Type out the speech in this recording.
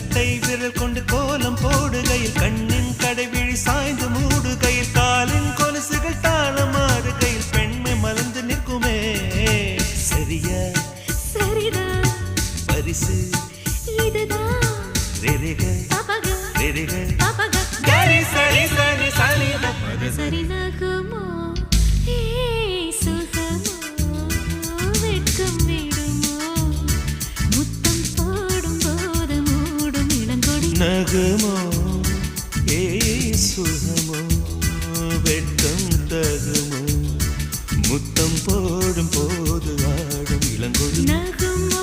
கட்டை விரல் கொண்டு கோலம் போடுகையில் கண்ணின் கடைவிழி சாய்ந்து மூடுகையில் காலின் கொலுசுகள் தாளமாடுகையில் பெண்மை மலர்ந்து நிற்குமே சரியா சரிதான் பரிசு இதுதான் ரெரிக பபக ரெரிக பபக கரி சரி சரி சரி பபக சரி நகுமோ ஏ சுகமோ வெட்கம் விடுமோ முத்தம் போடும் போது மூடும் இளங்கொடி நகுமோ ஏ சுகமோ வெட்கம் தகுமோ முத்தம் போடும் போது ஆடும் இளங்கொடி நகுமோ